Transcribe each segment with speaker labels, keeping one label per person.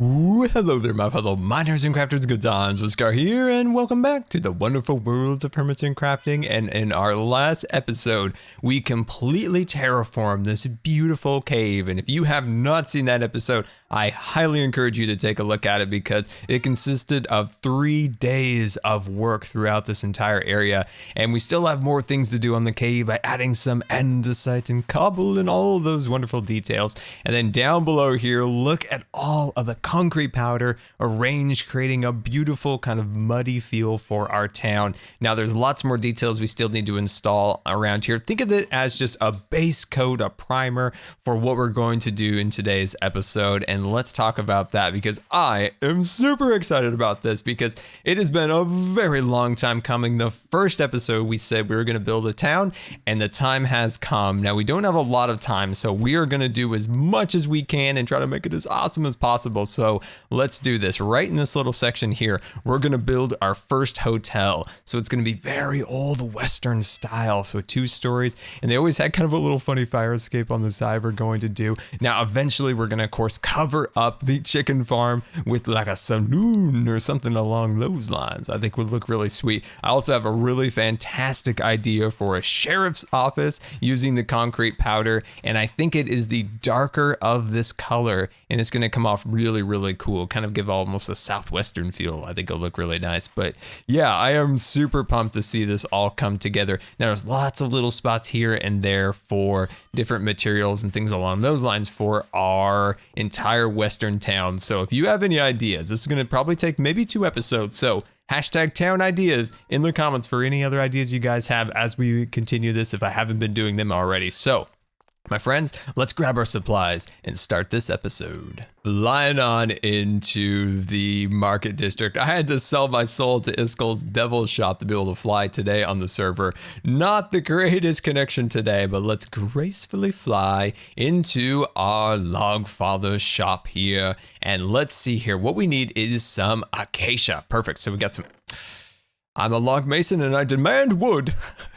Speaker 1: Ooh, hello there, my fellow miners and crafters. GoodTimesWithScar here, and welcome back to the wonderful worlds of hermits and crafting. And in our last episode, we completely terraformed this beautiful cave. And if you have not seen that episode, I highly encourage you to take a look at it because it consisted of 3 days of work throughout this entire area. And we still have more things to do on the cave by adding some andesite and cobble and all those wonderful details. And then down below here, look at all of the concrete powder arranged, creating a beautiful kind of muddy feel for our town. Now there's lots more details we still need to install around here. Think of it as just a base coat, a primer for what we're going to do in today's episode. And let's talk about that because I am super excited about this because it has been a very long time coming. The first episode we said we were going to build a town and the time has come. Now we don't have a lot of time, so we are going to do as much as we can and try to make it as awesome as possible. So let's do this. Right in this little section here, we're going to build our first hotel. So it's going to be very old Western style. So 2 stories, and they always had kind of a little funny fire escape on the side we're going to do. Now, eventually we're going to, of course, cover up the chicken farm with like a saloon or something along those lines. I think would look really sweet. I also have a really fantastic idea for a sheriff's office using the concrete powder, and I think it is the darker of this color, and it's going to come off really cool, kind of give almost a southwestern feel. I think it'll look really nice. But yeah, I am super pumped to see this all come together. Now there's lots of little spots here and there for different materials and things along those lines for our entire western town. So if you have any ideas, this is going to probably take maybe 2 episodes. So hashtag town ideas in the comments for any other ideas you guys have as we continue this, if I haven't been doing them already. So my friends, let's grab our supplies and start this episode. Flying on into the market district. I had to sell my soul to Iskel's Devil Shop to be able to fly today on the server. Not the greatest connection today, but let's gracefully fly into our Logfather shop here. And let's see here. What we need is some acacia. Perfect. So we got some... I'm a log mason and I demand wood.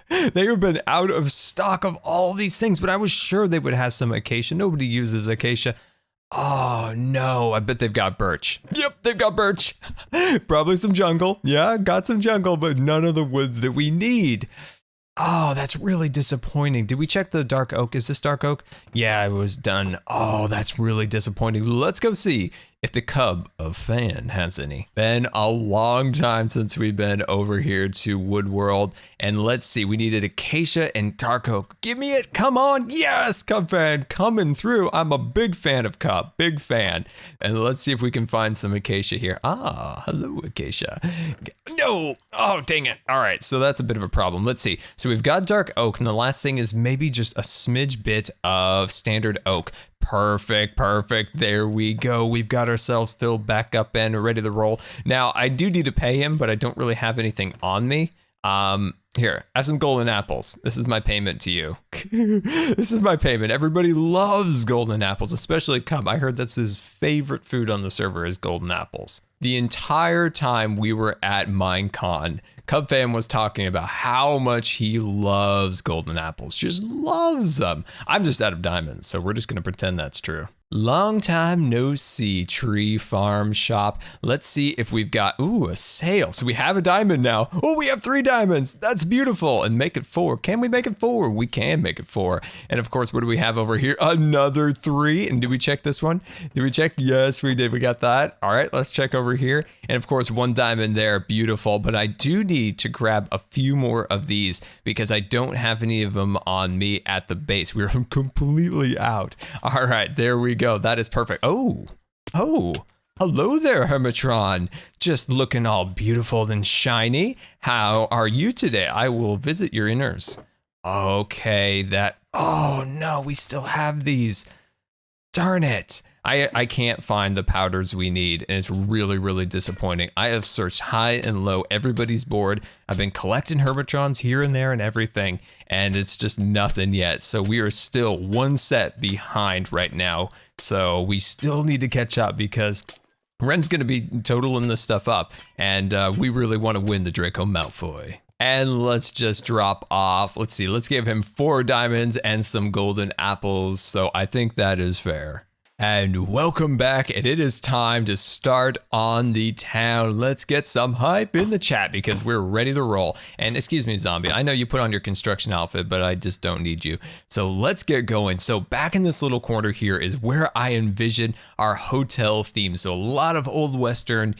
Speaker 1: They have been out of stock of all these things, but I was sure they would have some acacia. Nobody uses acacia. Oh no, I bet they've got birch. Yep, they've got birch. Probably some jungle. Yeah, got some jungle, but none of the woods that we need. Oh, that's really disappointing. Did we check the dark oak? Is this dark oak? Yeah, it was done. Oh, that's really disappointing. Let's go see if the cub of Fan has any. Been a long time since we've been over here to Wood World. And let's see, we needed acacia and dark oak. Give me it, come on. Yes, Cub Fan, coming through. I'm a big fan of Cub, big fan. And let's see if we can find some acacia here. Ah, hello, acacia. No, oh, dang it. All right, so that's a bit of a problem. Let's see. So we've got dark oak, and the last thing is maybe just a smidge bit of standard oak. Perfect. There we go. We've got ourselves filled back up and ready to roll. Now, I do need to pay him, but I don't really have anything on me. Here, have some golden apples. This is my payment to you. This is my payment. Everybody loves golden apples, especially Cub. I heard that's his favorite food on the server is golden apples. The entire time we were at Minecon, Cub Fan was talking about how much he loves golden apples. Just loves them. I'm just out of diamonds, so we're just going to pretend that's true. Long time no see, tree farm shop. Let's see if we've got, ooh, a sale. So we have a diamond now. Oh, we have 3 diamonds. That's beautiful. And make it 4. Can we make it 4? We can make it 4. And of course, what do we have over here? Another 3. And did we check this one? Did we check? Yes, we did. We got that. All right, let's check over here. And of course, 1 diamond there. Beautiful. But I do need to grab a few more of these because I don't have any of them on me at the base. We're completely out. All right, there we go. That is perfect. Oh, hello there, Hermitron. Just looking all beautiful and shiny. How are you today? I will visit your inners. Okay, oh no, we still have these. Darn it. I can't find the powders we need, and it's really disappointing. I have searched high and low. Everybody's bored. I've been collecting Hermitrons here and there and everything, and it's just nothing yet. So we are still 1 set behind right now. So we still need to catch up because Ren's going to be totaling this stuff up, and we really want to win the Draco Malfoy. And let's just drop off. Let's see. Let's give him 4 diamonds and some golden apples. So I think that is fair. And welcome back, and it is time to start on the town. Let's get some hype in the chat because we're ready to roll. And excuse me, zombie, I know you put on your construction outfit, but I just don't need you. So let's get going. So back in this little corner here is where I envision our hotel theme. So a lot of old Western,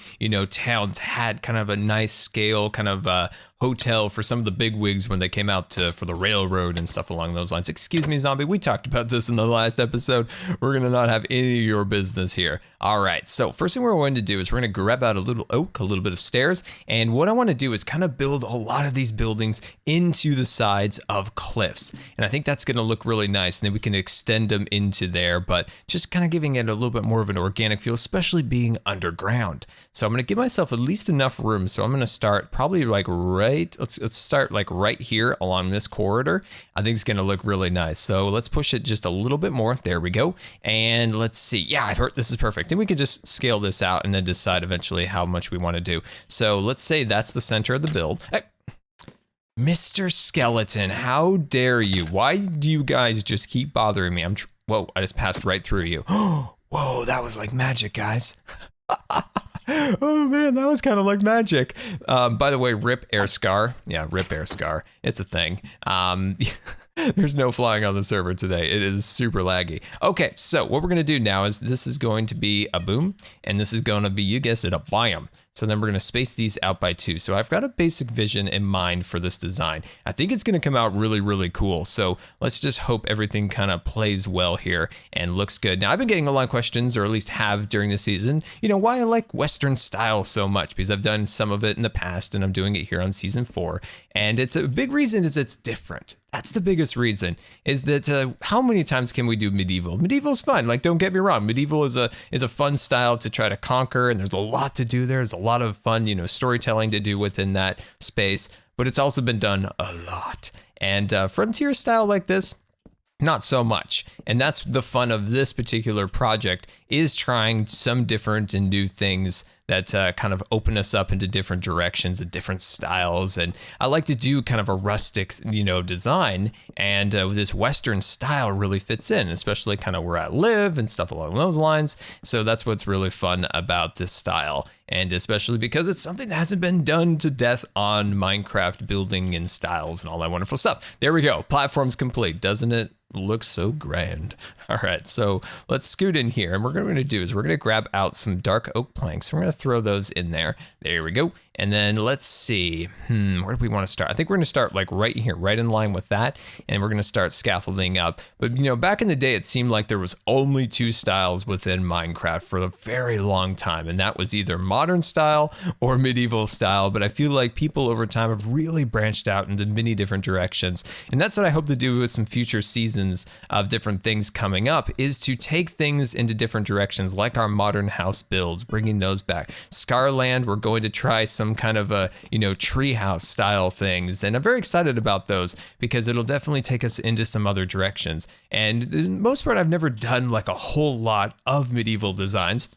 Speaker 1: towns had kind of a nice scale, kind of hotel for some of the big wigs when they came out for the railroad and stuff along those lines. Excuse me, zombie, we talked about this in the last episode. We're gonna not have any of your business here. All right, so first thing we're going to do is we're gonna grab out a little oak, a little bit of stairs, and what I want to do is kind of build a lot of these buildings into the sides of cliffs. And I think that's gonna look really nice, and then we can extend them into there, but just kind of giving it a little bit more of an organic feel, especially being underground. So I'm gonna give myself at least enough room, so I'm gonna start probably like let's start like right here along this corridor. I think it's gonna look really nice. So let's push it just a little bit more. There we go. And let's see. Yeah, this is perfect. And we can just scale this out and then decide eventually how much we want to do. So let's say that's the center of the build. Hey, Mr. Skeleton, how dare you? Why do you guys just keep bothering me? Whoa, I just passed right through you. Whoa, that was like magic, guys. Oh man, that was kind of like magic. By the way, rip air scar. Yeah, rip air scar. It's a thing. There's no flying on the server today. It is super laggy. Okay, so what we're gonna do now is this is going to be a boom, and this is gonna be, you guessed it, a biome. So then we're gonna space these out by 2. So I've got a basic vision in mind for this design. I think it's gonna come out really, really cool. So let's just hope everything kind of plays well here and looks good. Now I've been getting a lot of questions, or at least have during the season, why I like Western style so much, because I've done some of it in the past and I'm doing it here on season 4. And it's a big reason is it's different. That's the biggest reason, is that how many times can we do medieval? Medieval's fun, like don't get me wrong. Medieval is a fun style to try to conquer, and there's a lot to do there. There's a lot of fun, storytelling to do within that space, but it's also been done a lot. And frontier style like this, not so much. And that's the fun of this particular project, is trying some different and new things that kind of open us up into different directions and different styles. And I like to do kind of a rustic, design, and this Western style really fits in, especially kind of where I live and stuff along those lines. So that's what's really fun about this style. And especially because it's something that hasn't been done to death on Minecraft building and styles and all that wonderful stuff. There we go. Platform's complete. Doesn't it look so grand? All right, so let's scoot in here, and what we're going to do is we're going to grab out some dark oak planks. We're going to throw those in there. There we go. And then let's see, where do we want to start? I think we're going to start like right here, right in line with that, and we're going to start scaffolding up. But back in the day, it seemed like there was only 2 styles within Minecraft for a very long time, and that was either modern style or medieval style. But I feel like people over time have really branched out into many different directions, and that's what I hope to do with some future seasons of different things coming up, is to take things into different directions, like our modern house builds, bringing those back. Scarland, we're going to try some kind of a treehouse style things, and I'm very excited about those because it'll definitely take us into some other directions. And for the most part, I've never done like a whole lot of medieval designs,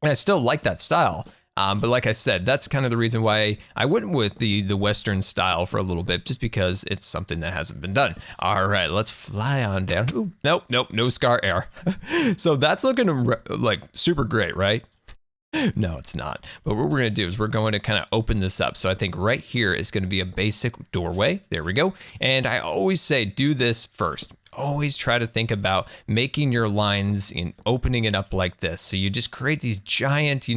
Speaker 1: and I still like that style. But like I said, that's kind of the reason why I went with the Western style for a little bit, just because it's something that hasn't been done. All right, let's fly on down. Ooh, nope, no scar air. So that's looking like super great, right? No, it's not. But what we're going to do is we're going to kind of open this up. So I think right here is going to be a basic doorway. There we go. And I always say do this first. Always try to think about making your lines and opening it up like this. So you just create these giant,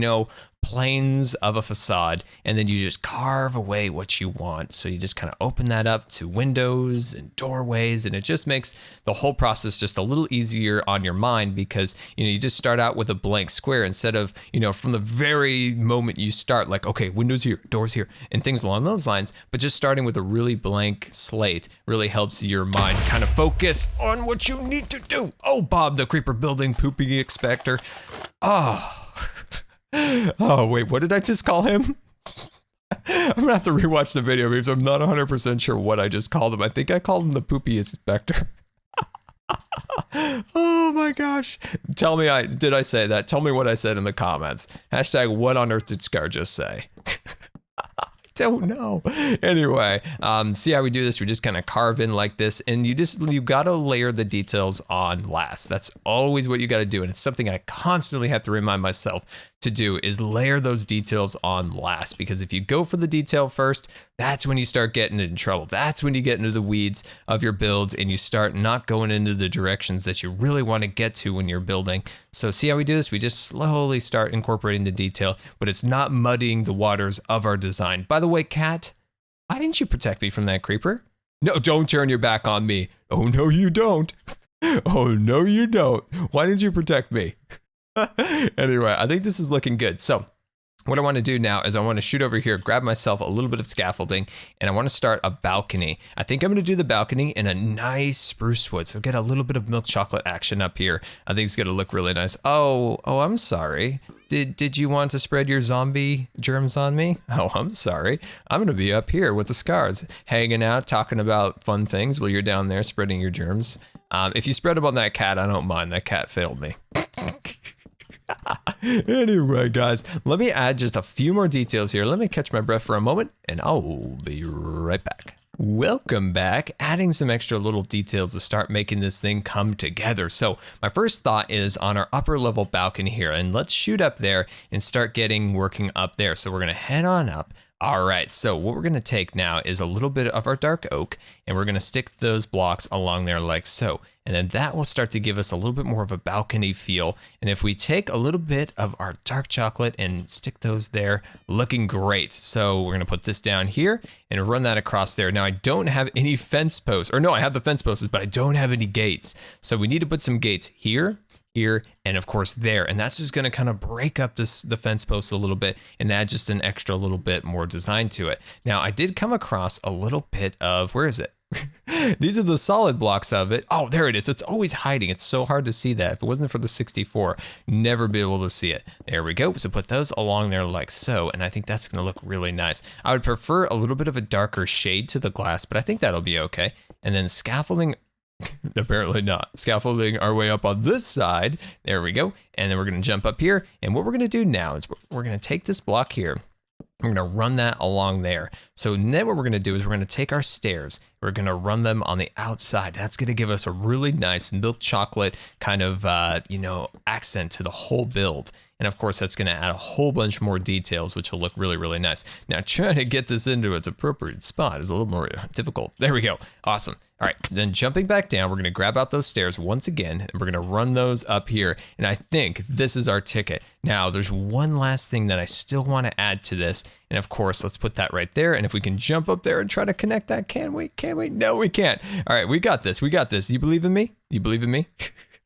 Speaker 1: planes of a facade, and then you just carve away what you want. So you just kind of open that up to windows and doorways, and it just makes the whole process just a little easier on your mind, because you just start out with a blank square instead of from the very moment you start, like, okay, windows here, doors here, and things along those lines. But just starting with a really blank slate really helps your mind kind of focus on what you need to do. Oh, Bob the Creeper Building Poopy Expector. Oh, wait, what did I just call him? I'm gonna have to rewatch the video because I'm not 100% sure what I just called him. I think I called him the Poopy Inspector. Oh my gosh. Tell me, did I say that? Tell me what I said in the comments. Hashtag what on earth did Scar just say? don't know. Anyway, see how we do this? We just kind of carve in like this, and you gotta layer the details on last. That's always what you gotta do, and it's something I constantly have to remind myself to do, is layer those details on last, because if you go for the detail first, that's when you start getting in trouble. That's when you get into the weeds of your builds and you start not going into the directions that you really want to get to when you're building. So see how we do this? We just slowly start incorporating the detail, but it's not muddying the waters of our design. By the way, cat, why didn't you protect me from that creeper? No, don't turn your back on me. Oh, no, you don't. Oh, no, you don't. Why didn't you protect me? Anyway, I think this is looking good. So what I want to do now is I want to shoot over here, grab myself a little bit of scaffolding, and I want to start a balcony. I think I'm going to do the balcony in a nice spruce wood. So get a little bit of milk chocolate action up here. I think it's going to look really nice. Oh, I'm sorry. Did you want to spread your zombie germs on me? Oh, I'm sorry. I'm going to be up here with the scars, hanging out, talking about fun things while you're down there spreading your germs. If you spread them on that cat, I don't mind. That cat failed me. Anyway, guys, let me add just a few more details here. Let me catch my breath for a moment, and I'll be right back. Welcome back. Adding some extra little details to start making this thing come together. So my first thought is on our upper level balcony here, and let's shoot up there and start working up there. So we're going to head on up. All right, so what we're going to take now is a little bit of our dark oak, and we're going to stick those blocks along there like so. And then that will start to give us a little bit more of a balcony feel. And if we take a little bit of our dark chocolate and stick those there, looking great. So we're going to put this down here and run that across there. Now I don't have any fence posts, or no, I have the fence posts, but I don't have any gates. So we need to put some gates here, and of course there, and that's just going to kind of break up the fence posts a little bit and add just an extra little bit more design to it. Now I did come across a little bit of, where is it? These are the solid blocks of it. Oh, there it is. It's always hiding. It's so hard to see that. If it wasn't for the 64, never be able to see it. There we go. So put those along there like so, and I think that's going to look really nice. I would prefer a little bit of a darker shade to the glass, but I think that'll be okay. And then scaffolding, apparently not. Scaffolding our way up on this side. There we go. And then we're going to jump up here. And what we're going to do now is we're going to take this block here. We're going to run that along there. So then what we're going to do is we're going to take our stairs. We're going to run them on the outside. That's going to give us a really nice milk chocolate kind of, accent to the whole build. And of course, that's going to add a whole bunch more details, which will look really, really nice. Now, trying to get this into its appropriate spot is a little more difficult. There we go. Awesome. All right, then jumping back down, we're going to grab out those stairs once again, and we're going to run those up here. And I think this is our ticket. Now, there's one last thing that I still want to add to this. And of course, let's put that right there. And if we can jump up there and try to connect that, can we? Can we? No, we can't. All right, we got this. We got this. You believe in me? You believe in me?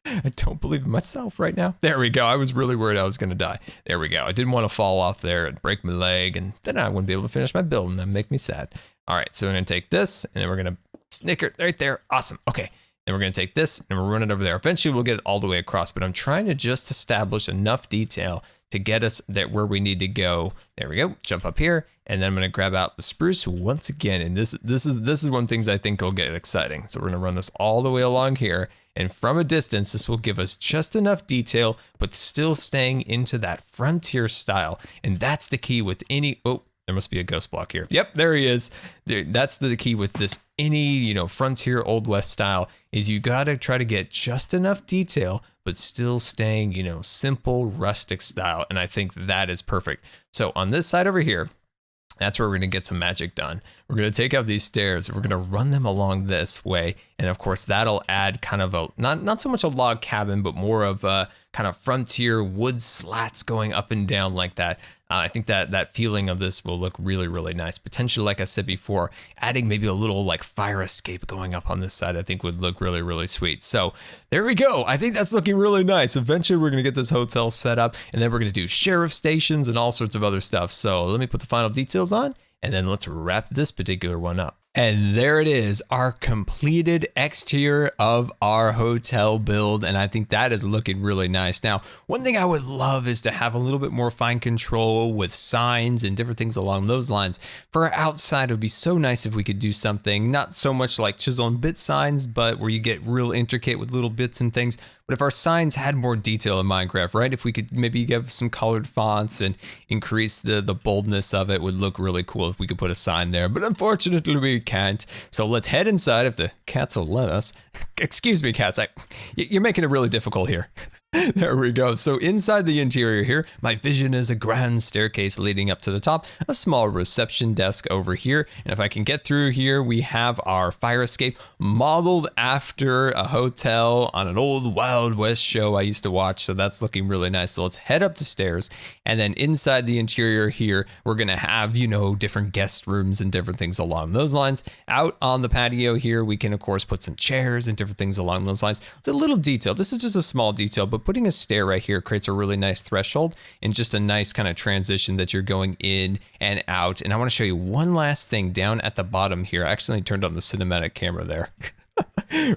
Speaker 1: I don't believe in myself right now. There we go. I was really worried I was going to die. There we go. I didn't want to fall off there and break my leg, and then I wouldn't be able to finish my build, and that'd make me sad. All right, so we're going to take this, and then we're going to snicker right there. Awesome. Okay. Then we're going to take this and we'll run it over there. Eventually we'll get it all the way across, but I'm trying to just establish enough detail to get us there where we need to go. There we go. Jump up here, and then I'm going to grab out the spruce once again. And this is one of the things I think will get exciting. So we're going to run this all the way along here, and from a distance, this will give us just enough detail, but still staying into that frontier style. And that's the key with any, oh, there must be a ghost block here. Yep, there he is. That's the key with this any, frontier Old West style, is you got to try to get just enough detail, but still staying, simple rustic style. And I think that is perfect. So on this side over here, that's where we're going to get some magic done. We're going to take out these stairs. We're going to run them along this way. And of course, that'll add kind of a, not so much a log cabin, but more of a kind of frontier wood slats going up and down like that. I think that feeling of this will look really, really nice. Potentially, like I said before, adding maybe a little like fire escape going up on this side, I think would look really, really sweet. So there we go. I think that's looking really nice. Eventually, we're going to get this hotel set up, and then we're going to do sheriff stations and all sorts of other stuff. So let me put the final details on, and then let's wrap this particular one up. And there it is, our completed exterior of our hotel build. And I think that is looking really nice. Now, one thing I would love is to have a little bit more fine control with signs and different things along those lines. For our outside, it would be so nice if we could do something, not so much like chisel and bit signs, but where you get real intricate with little bits and things, But if our signs had more detail in Minecraft, right? If we could maybe give some colored fonts and increase the boldness of it, would look really cool if we could put a sign there. But unfortunately, we can't. So let's head inside if the cats will let us. Excuse me, cats. You're making it really difficult here. There we go. So inside the interior here, my vision is a grand staircase leading up to the top, a small reception desk over here. And if I can get through here, we have our fire escape modeled after a hotel on an old Wild West show I used to watch. So that's looking really nice. So let's head up the stairs. And then inside the interior here, we're going to have, you know, different guest rooms and different things along those lines. Out on the patio here, we can, of course, put some chairs and different things along those lines. It's a little detail. This is just a small detail, but putting a stair right here creates a really nice threshold and just a nice kind of transition that you're going in and out. And I want to show you one last thing down at the bottom here. I actually turned on the cinematic camera there.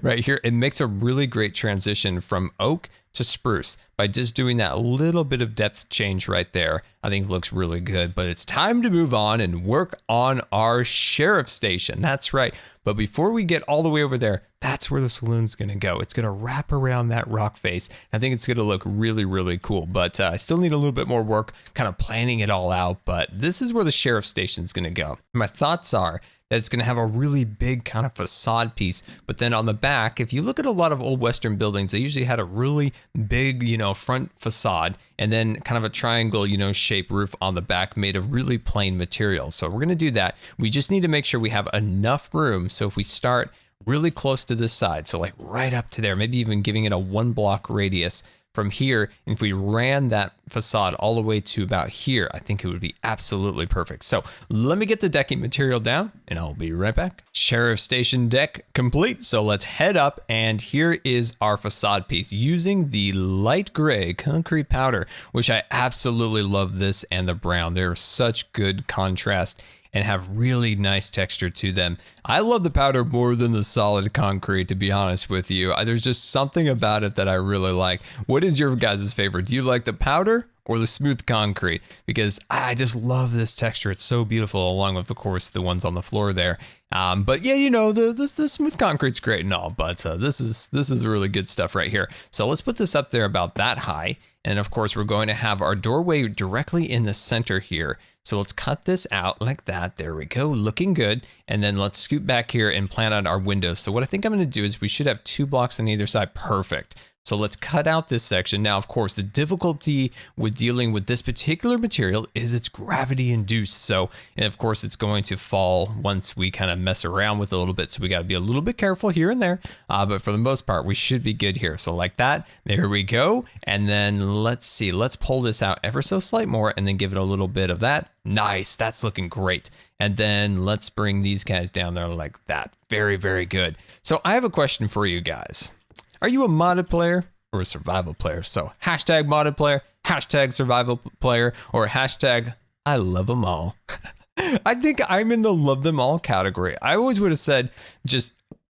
Speaker 1: Right here, it makes a really great transition from oak to spruce by just doing that little bit of depth change right there. I think it looks really good, but it's time to move on and work on our sheriff station. That's right. But before we get all the way over there, that's where the saloon's going to go. It's going to wrap around that rock face. I think it's going to look really, really cool, but I still need a little bit more work kind of planning it all out. But this is where the sheriff station is going to go. My thoughts are that it's going to have a really big kind of facade piece. But then on the back, if you look at a lot of old Western buildings, they usually had a really big, you know, front facade and then kind of a triangle, you know, shape roof on the back made of really plain material. So we're going to do that. We just need to make sure we have enough room. So if we start really close to this side, so like right up to there, maybe even giving it a 1 block radius from here, and if we ran that facade all the way to about here, I think it would be absolutely perfect. So let me get the decking material down and I'll be right back. Sheriff Station deck complete. So let's head up, and here is our facade piece using the light gray concrete powder, which I absolutely love this, and the brown. They're such good contrast and have really nice texture to them. I love the powder more than the solid concrete, to be honest with you. There's just something about it that I really like. What is your guys' favorite? Do you like the powder or the smooth concrete? Because I just love this texture. It's so beautiful, along with, of course, the ones on the floor there. But yeah, you know, the smooth concrete's great and all, but this is really good stuff right here. So let's put this up there about that high. And of course, we're going to have our doorway directly in the center here. So let's cut this out like that. There we go, looking good. And then let's scoot back here and plan out our windows. So what I think I'm going to do is we should have 2 blocks on either side. Perfect. So let's cut out this section. Now, of course, the difficulty with dealing with this particular material is it's gravity induced. So, and of course, it's going to fall once we kind of mess around with it a little bit. So we got to be a little bit careful here and there. But for the most part, we should be good here. So like that, there we go. And then let's see, let's pull this out ever so slight more and then give it a little bit of that. Nice, that's looking great. And then let's bring these guys down there like that. Very, very good. So I have a question for you guys. Are you a modded player or a survival player? So hashtag modded player, hashtag survival player, or hashtag I love them all. I think I'm in the love them all category. I always would have said just,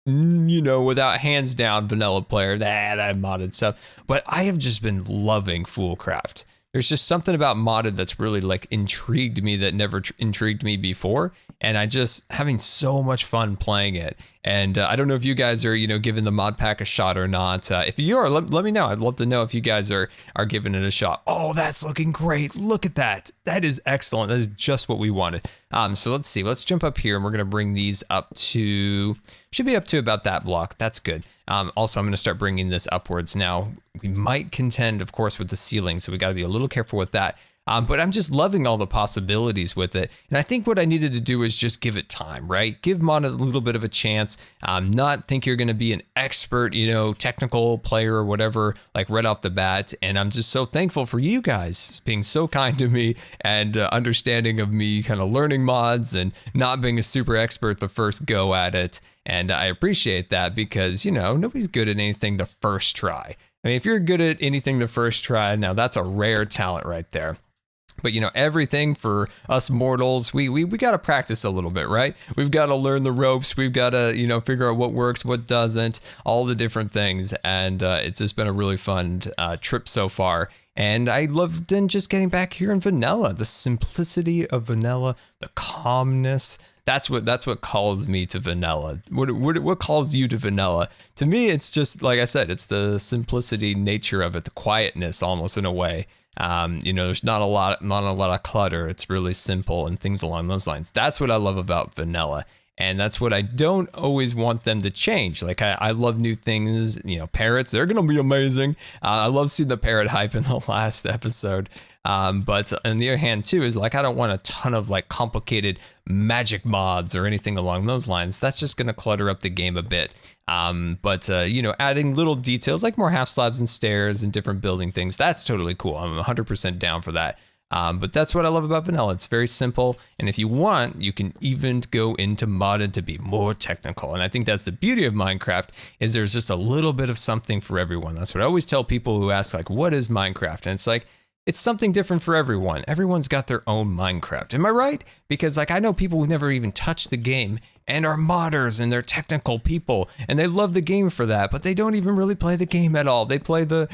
Speaker 1: you know, without hands down vanilla player, that modded stuff. But I have just been loving Foolcraft. There's just something about modded that's really like intrigued me that never intrigued me before. And I just having so much fun playing it. And I don't know if you guys are, you know, giving the mod pack a shot or not. If you are, let me know. I'd love to know if you guys are giving it a shot. Oh, that's looking great. Look at that. That is excellent. That is just what we wanted. So let's see. Let's jump up here and we're going to bring these up to, should be up to about that block. That's good. Also, I'm going to start bringing this upwards. Now, we might contend, of course, with the ceiling, so we got to be a little careful with that. But I'm just loving all the possibilities with it. And I think what I needed to do is just give it time, right? Give mod a little bit of a chance. Not think you're going to be an expert, you know, technical player or whatever, like right off the bat. And I'm just so thankful for you guys being so kind to me and understanding of me kind of learning mods and not being a super expert the first go at it. And I appreciate that because, you know, nobody's good at anything the first try. I mean, if you're good at anything the first try, now that's a rare talent right there. But, you know, everything for us mortals, we got to practice a little bit, right? We've got to learn the ropes. We've got to, you know, figure out what works, what doesn't, all the different things. And it's just been a really fun trip so far. And I loved just getting back here in vanilla, the simplicity of vanilla, the calmness. That's what calls me to vanilla. What calls you to vanilla? To me, it's just like I said, it's the simplicity nature of it, the quietness almost in a way. There's not a lot of clutter. It's really simple and things along those lines. That's what I love about vanilla. And that's what I don't always want them to change. Like I love new things, parrots, they're going to be amazing. I love seeing the parrot hype in the last episode. But on the other hand too, is like, I don't want a ton of like complicated magic mods or anything along those lines. That's just going to clutter up the game a bit. Adding little details like more half slabs and stairs and different building things, that's totally cool. I'm 100% down for that. But that's what I love about vanilla. It's very simple. And if you want, you can even go into modded to be more technical. And I think that's the beauty of Minecraft, is there's just a little bit of something for everyone. That's what I always tell people who ask, like, what is Minecraft? And it's like, it's something different for everyone. Everyone's got their own Minecraft. Am I right? Because like I know people who never even touched the game and are modders and they're technical people and they love the game for that, but they don't even really play the game at all. They play the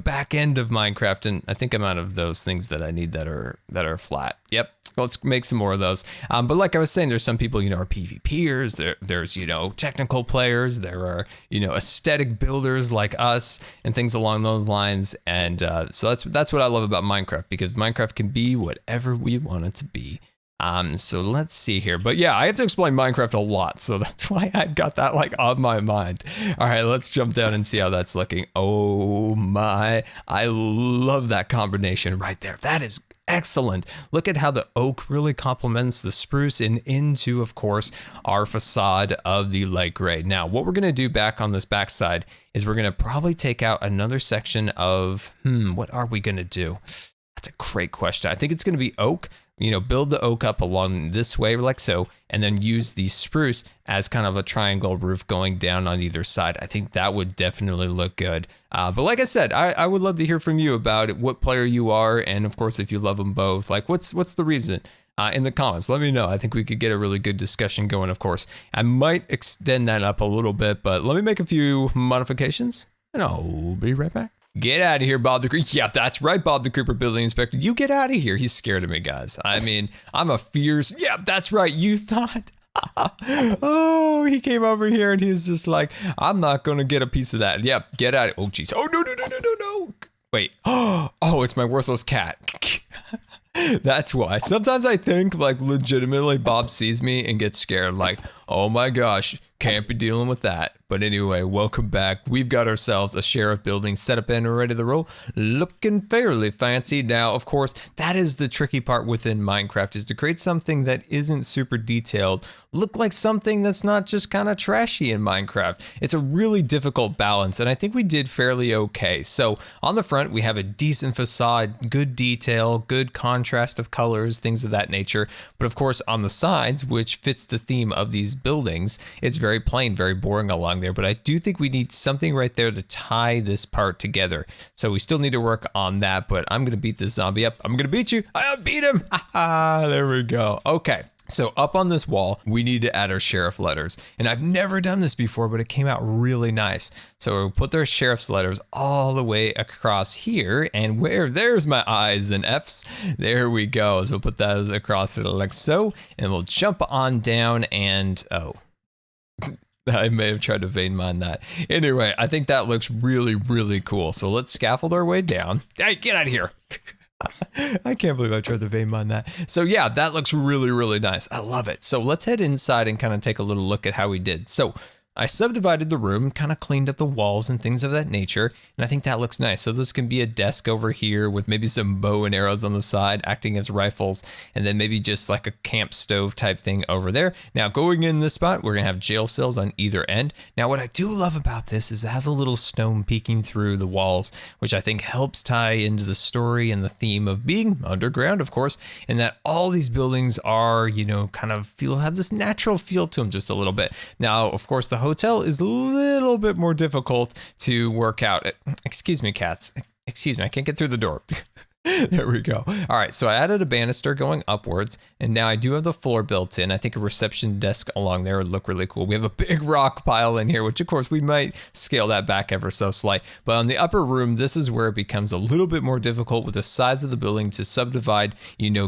Speaker 1: back end of Minecraft, and I think I'm out of those things that I need that are flat. Yep. Let's make some more of those. But like I was saying, there's some people, are PvPers. There's technical players. There are, aesthetic builders like us and things along those lines. And so that's what I love about Minecraft, because Minecraft can be whatever we want it to be. So let's see here. But yeah, I have to explain Minecraft a lot, so that's why I've got that like on my mind. All right, let's jump down and see how that's looking. Oh my, I love that combination right there. That is excellent. Look at how the oak really complements the spruce and into, of course, our facade of the light gray. Now, what we're going to do back on this backside is we're going to probably take out another section of, what are we going to do? That's a great question. I think it's going to be oak. Build the oak up along this way like so, and then use the spruce as kind of a triangle roof going down on either side. I think that would definitely look good. But like I said, I would love to hear from you about it, what player you are, and of course, if you love them both, like what's the reason? In the comments, let me know. I think we could get a really good discussion going, of course. I might extend that up a little bit, but let me make a few modifications, and I'll be right back. Get out of here, Bob the Creeper. Yeah, that's right, Bob the Creeper Building Inspector. You get out of here. He's scared of me, guys. I mean, I'm a fierce... Yeah, that's right. You thought... Oh, he came over here and he's just like, I'm not going to get a piece of that. Yep, get out of... Oh, jeez. Oh, no. Wait. Oh, it's my worthless cat. That's why. Sometimes I think, like, legitimately Bob sees me and gets scared. Like, oh my gosh, can't be dealing with that. But anyway, welcome back. We've got ourselves a sheriff building set up and ready to roll. Looking fairly fancy. Now, of course, that is the tricky part within Minecraft, is to create something that isn't super detailed, look like something that's not just kind of trashy in Minecraft. It's a really difficult balance, and I think we did fairly okay. So on the front, we have a decent facade, good detail, good contrast of colors, things of that nature. But of course, on the sides, which fits the theme of these buildings, it's very plain, very boring along there. But I do think we need something right there to tie this part together. So we still need to work on that, but I'm going to beat this zombie up. I'm going to beat you. I beat him. There we go. Okay. So up on this wall, we need to add our sheriff letters. And I've never done this before, but it came out really nice. So we'll put their sheriff's letters all the way across here. And there's my I's and F's. There we go. So we'll put those across it like so. And we'll jump on down and, oh. I may have tried to vein mine that. Anyway, I think that looks really, really cool. So let's scaffold our way down. Hey, get out of here. I can't believe I tried to vein mine that. So yeah, that looks really, really nice. I love it. So let's head inside and kind of take a little look at how we did. So I subdivided the room, kind of cleaned up the walls and things of that nature, and I think that looks nice. So this can be a desk over here with maybe some bow and arrows on the side acting as rifles, and then maybe just like a camp stove type thing over there. Now going in this spot, we're gonna have jail cells on either end. Now what I do love about this is it has a little stone peeking through the walls, which I think helps tie into the story and the theme of being underground, of course, and that all these buildings are, kind of have this natural feel to them just a little bit. Now, of course, the hotel is a little bit more difficult to work out. Excuse me, cats. Excuse me, I can't get through the door. There we go. All right, so I added a banister going upwards, and now I do have the floor built in. I think a reception desk along there would look really cool. We have a big rock pile in here, which of course we might scale that back ever so slight. But on the upper room, this is where it becomes a little bit more difficult with the size of the building to subdivide,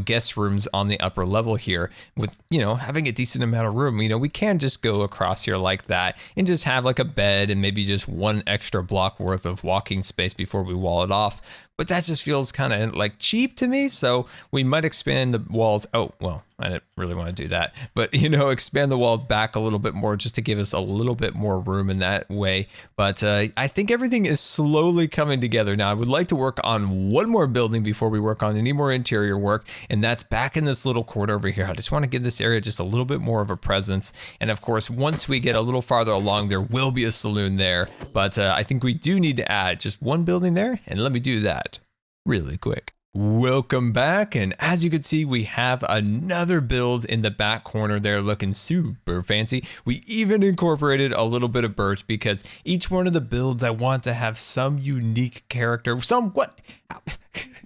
Speaker 1: guest rooms on the upper level here. With, having a decent amount of room, we can just go across here like that and just have like a bed and maybe just one extra block worth of walking space before we wall it off. But that just feels kind of like cheap to me. So we might expand the walls. Oh, well, I didn't really want to do that. But, expand the walls back a little bit more just to give us a little bit more room in that way. But I think everything is slowly coming together now. I would like to work on one more building before we work on any more interior work. And that's back in this little corner over here. I just want to give this area just a little bit more of a presence. And of course, once we get a little farther along, there will be a saloon there. But I think we do need to add just one building there. And let me do that really quick. Welcome back, and as you can see, we have another build in the back corner there looking super fancy. We even incorporated a little bit of birch because each one of the builds I want to have some unique character,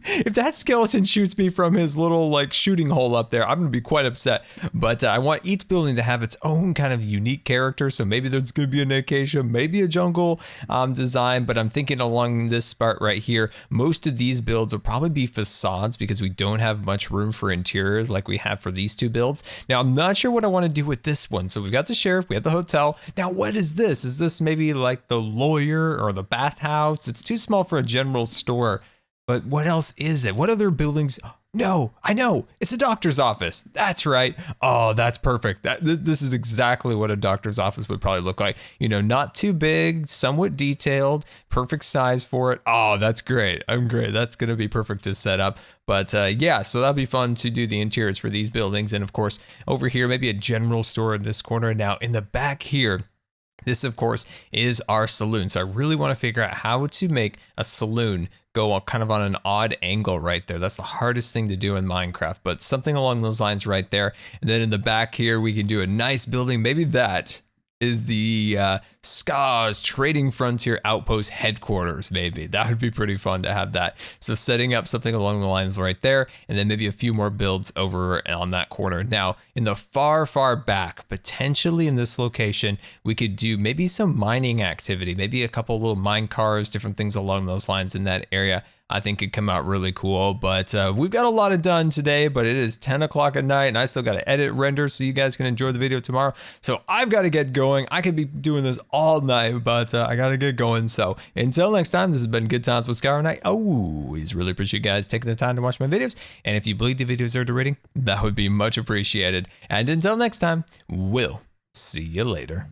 Speaker 1: if that skeleton shoots me from his little shooting hole up there, I'm gonna be quite upset. But I want each building to have its own kind of unique character. So maybe there's gonna be an acacia, maybe a jungle design, but I'm thinking along this part right here, most of these builds will probably be facades because we don't have much room for interiors like we have for these two builds. Now, I'm not sure what I want to do with this one. So we've got the sheriff, we have the hotel. Now, what is this? Is this maybe like the lawyer or the bathhouse? It's too small for a general store. But what else is it? What other buildings? No, I know. It's a doctor's office. That's right. Oh, that's perfect. This is exactly what a doctor's office would probably look like. Not too big, somewhat detailed, perfect size for it. Oh, that's great. I'm great. That's going to be perfect to set up. But yeah, so that'll be fun to do the interiors for these buildings. And of course, over here, maybe a general store in this corner. Now, in the back here, this, of course, is our saloon. So I really want to figure out how to make a saloon go kind of on an odd angle right there. That's the hardest thing to do in Minecraft, but something along those lines right there. And then in the back here, we can do a nice building. Maybe that is the Scar's Trading Frontier Outpost headquarters, maybe. That would be pretty fun to have that. So setting up something along the lines right there, and then maybe a few more builds over on that corner. Now, in the far, far back, potentially in this location, we could do maybe some mining activity, maybe a couple little mine cars, different things along those lines in that area. I think could come out really cool, but we've got a lot of done today, but it is 10 o'clock at night and I still got to edit, render, so you guys can enjoy the video tomorrow. So I've got to get going. I could be doing this all night, but I got to get going. So until next time, this has been Good Times with Scar, and I always really appreciate you guys taking the time to watch my videos. And if you believe the videos are a rating, that would be much appreciated. And until next time, we'll see you later.